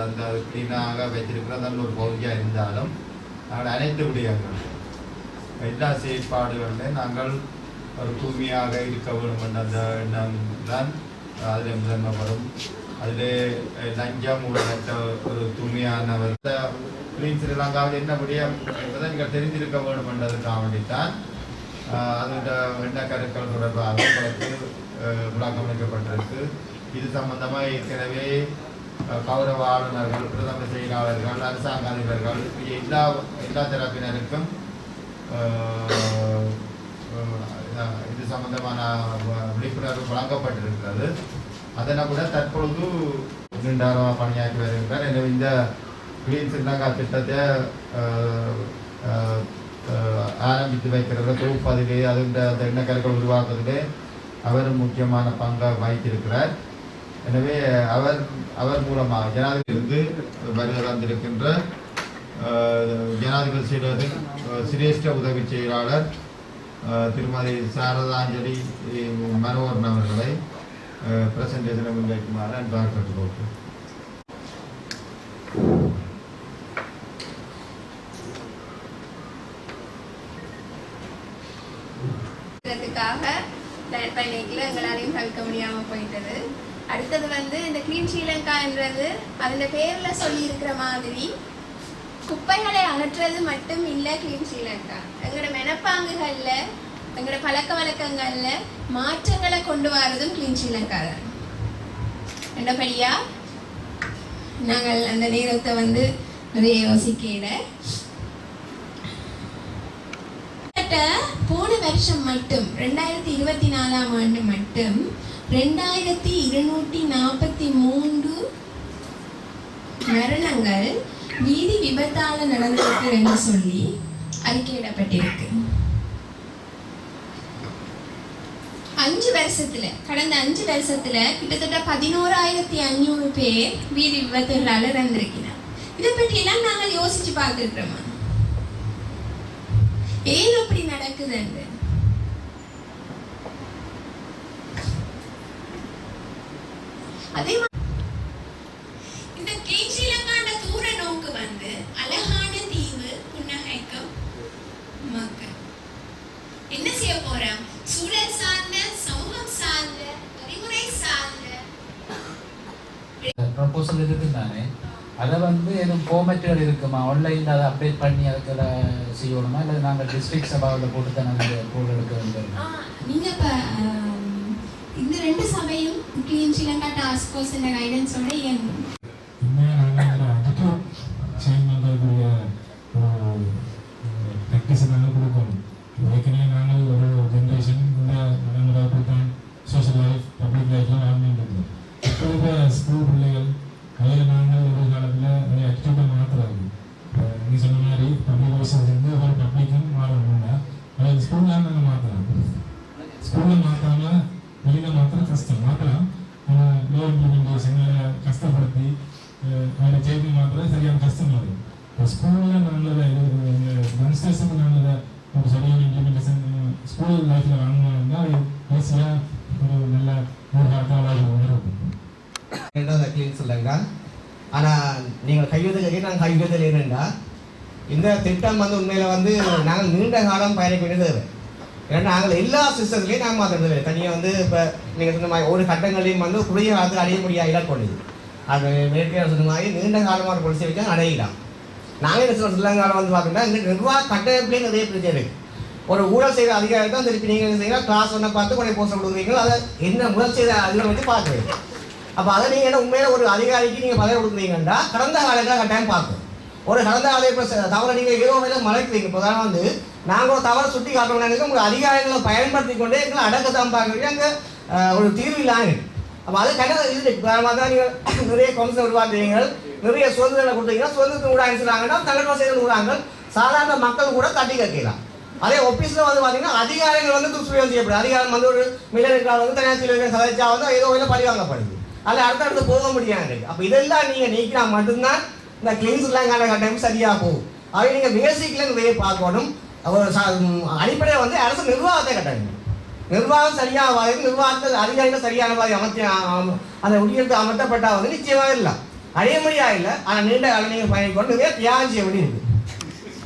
அந்த கிளீனாக வைத்திருக்கிற நல்ல ஒரு பகுதியாக இருந்தாலும் நாங்கள் அனைத்து விடயங்கள் எல்லா செயற்பாடுகளிலும் நாங்கள் ஒரு தூய்மையாக இருக்க வேண்டும் என்ற அந்த எண்ணம் தான் அதில் முதன்மைப்படும். அதில் லஞ்சம் ஊழலற்ற ஒரு தூய்மையான கிளீன் ஸ்ரீலங்காவில் என்ன விடயம் என்பதை நீங்கள் தெரிந்திருக்க வேண்டும் என்றதுக்காக வேண்டித்தான் அதோட எண்ண கருக்கள் தொடர்பாக உங்களுக்கு விளக்கம் அளிக்கப்பட்டிருக்கு. இது சம்பந்தமாக ஏற்கனவே கௌரவ ஆளுநர்கள், பிரதம செயலாளர்கள், அரசாங்க அதிபர்கள் எல்லா தரப்பினருக்கும் இது சம்பந்தமான விழிப்புணர்வு வழங்கப்பட்டிருக்கிறது. அதனை கூட தற்பொழுது 2 பணியாற்றி வருகிறார். எனவே இந்த கிளீன் ஸ்ரீலங்கா திட்டத்தை ஆரம்பித்து வைக்கிறத தொகுப்பதிலே அந்த எண்ணக்கருக்கள் உருவாக்குவதிலே அவர் முக்கியமான பங்கை வகித்திருக்கிறார். எனவே அவர் மூலமாக ஜனாதிபதி வருகை தந்திருக்கின்ற ஜனாதிபதி சிரேஷ்ட உதவி செயலாளர் திருமதி சாரதாஞ்சலி மனோகரன் அவர்களை பிரசன்டேஷனை முன்வைக்குமாறு அன்பாக கேட்டுக்கொள்கிறேன். பிளான் பண்ணிக்கல எங்களாலையும் தவிர்க்க முடியாமல் போயிட்டது. அடுத்தது இந்த கிளீன் ஸ்ரீலங்கான்றது அதில் பேரில் சொல்லி இருக்கிற மாதிரி குப்பைகளை அகற்றுறது மட்டும் இல்லை. கிளீன் ஸ்ரீலங்கா எங்களோட மெனப்பாங்குகளில் எங்களோட பழக்க வழக்கங்களில் மாற்றங்களை கொண்டு வரதும் கிளீன் ஸ்ரீலங்கா தான். ரெண்டபடியா நாங்கள் அந்த நேரத்தை நிறைய யோசிக்கல. போன வருஷம் மட்டும் 2024ஆம் ஆண்டு மட்டும் 2243 மரணங்கள் வீதி விபத்தால நடந்திருக்கு என்று சொல்லி அறிக்கையிடப்பட்டிருக்கு. 5 வருஷத்துல கடந்த 5 வருஷத்துல கிட்டத்தட்ட 11,500 பேர் வீதி விபத்துகளால இறந்திருக்கிறார். இதை பற்றி எல்லாம் நாங்கள் யோசிச்சு பார்த்துருக்கிறோமா? ஏன் அப்படி நடக்குது? அதே இந்த கிளீன் ஸ்ரீலங்காண்ட தூர நோக்கு அழகான தீவு புன்னகைக்கும் மக்கள் என்ன செய்ய போறோம்? சூழல் சார்ந்த, சமூகம் சார்ந்த, வழிமுறை சார்ந்த ப்ரொபோசல் இருக்கு தானே. அதை எதுவும் ஃபார்மேட்டுகள் இருக்குமா? ஆன்லைனில் அதை அப்டேட் பண்ணி அதுக்குள்ள செய்யணுமா? இல்லை நாங்கள் டிஸ்ட்ரிக்ட் சபாவில் போட்டு தான் நாங்கள் போல் எடுக்க வேண்டும்? நீங்கள் இப்போ இந்த 2 சபையும் கிளீன் ஸ்ரீலங்கா டாஸ்க் ஃபோர்ஸ் என்ற கைடன்ஸோட இயங்கும். ப்ராக்டிஸை நாங்கள் கொடுக்கணும். ஏற்கனவே நாங்கள் ஒரு ஜென்ரேஷன் இந்த நடைமுறை தான் சோஷியல் லைஃப், பப்ளிக் லைஃப்லாம் வாழ்ந்துட்டு இருக்கோம். இப்போ இருக்கிற ஸ்கூல் பிள்ளைகள் அதில் நாங்கள் ஒரு காலத்தில் நிறைய ஆக்டிவிட்டாக மாற்றுறாங்க. நீ சொன்ன மாதிரி பப்ளிக் வைஸ்லேருந்து ஒரு பப்ளிக்கும் மாறணும்னா அது ஸ்கூலில் நாங்கள் மாற்றலாம். ஸ்கூலில் மாற்றாமல் வெளியில் மாற்ற கஷ்டம். மாற்றலாம், ஆனால் லோ இம்ப்ளிமெண்டேஷன் கஷ்டப்படுத்தி அதில் சேர்த்து மாற்ற சரியான கஷ்டம் இருக்கும். இப்போ ஸ்கூலில் நாங்கள் யங்ஸ்டர்ஸுக்கு நாங்கள் ஒரு சரியான இம்ப்ளிமெண்டேஷன் ஸ்கூல் லைஃப்பில் வாங்கினா ஈஸியாக ஒரு நல்ல ஒரு காலத்தால் இருக்கும். கிளீன் ஸ்ரீலங்கா. ஆனால் நீங்கள் கையெழுத்து நாங்கள் கையெழுத்தில் என்னென்னா இந்த திட்டம் உண்மையில் நாங்கள் நீண்ட காலம் பயணிக்க வேண்டியது. ஏன்னா நாங்கள் எல்லா சிஸ்டத்துலையும் நாங்கள் மாற்றுறது தனியாக இப்போ நீங்கள் சொன்ன மாதிரி ஒரு கட்டங்களையும் குறுகிய காலத்தில் அடைய முடியாது இலக்கொண்டு. அது மேற்கே சொன்ன மாதிரி நீண்ட காலமான பொலிசி வச்சா அடையலாம். நாங்கள் என்ன சொல்ல ஸ்ரீலங்காவில் பார்த்தோம்னா இந்த நிர்வாக கட்டமைப்புலேயும் நிறைய பிரச்சனை இருக்குது. ஒரு ஊழல் செய்த அதிகாரி தான் திருப்பி நீங்கள் என்ன செய்யலாம், கிளாஸ் ஒன்றை பார்த்து கொஞ்சம் போஸ்ட் கொடுக்குறீங்களோ அதை என்ன முதல் செய்த அதிகாரம் வச்சு பார்க்குறீங்க. அப்போ அதை நீங்கள் என்ன உண்மையில ஒரு அதிகாரிக்கு நீங்கள் பதவி கொடுக்குறீங்கன்னா கடந்த காலத்தில் கட்டாயம் பார்க்கணும். ஒரு கடந்த கால இப்போ தவறை நீங்கள் ஏதோ வேலை மறைக்கிறீங்க. இப்போ தான் நாங்கள் ஒரு தவறை சுட்டி காட்டுறோம்னா உங்கள் அதிகாரிகளை பயன்படுத்தி கொண்டே எங்களை அடக்கத்தான் பார்க்குறீங்க. அங்கே ஒரு தீர்வு இல்லாங்க. அப்போ அது கண்டிப்பாக இது காரணமாக தான் நீங்கள் நிறைய கவுன்சில் உருவாக்குறீங்க, நிறைய சுதந்திரங்களை கொடுத்தீங்கன்னா சுதந்திரத்தை கூட அனுப்பிச்சாங்கன்னா தகவல் வசதிகள் விடுறாங்க. சாதாரண மக்கள் கூட தட்டி கேட்கலாம். அதே ஆஃபீஸில் பார்த்தீங்கன்னா அதிகாரிகள் துஷ்பிரயோகம் செய்யப்படுது. அதிகாரம் ஒரு மில்லர் தனியார் கதைச்சா ஏதோ வகையில் பழிவாங்கப்படுது. அதில் அடுத்தடுத்து போக முடியாது. அப்போ இதெல்லாம் நீங்கள் நீக்கினா மட்டும்தான் இந்த கிளீன் ஸ்ரீலங்கா கட்டமைப்பு சரியாக போகும். அவை நீங்கள் பேசிக்கில் நிறைய பார்க்கணும். அடிப்படையில் அரசு நிர்வாகத்தை கட்டணும். நிர்வாகம் சரியாக நிர்வாகத்தில் அதிகாரிகள் சரியான மாதிரி அந்த உயர்த்து அமர்த்தப்பட்டால் நிச்சயமாக இல்லை. அடைய முடியாது இல்லை, ஆனால் நீண்ட காலம் நீங்கள் பயணிக்கொண்டு தியாகம் செய்ய வேண்டி இருக்கு.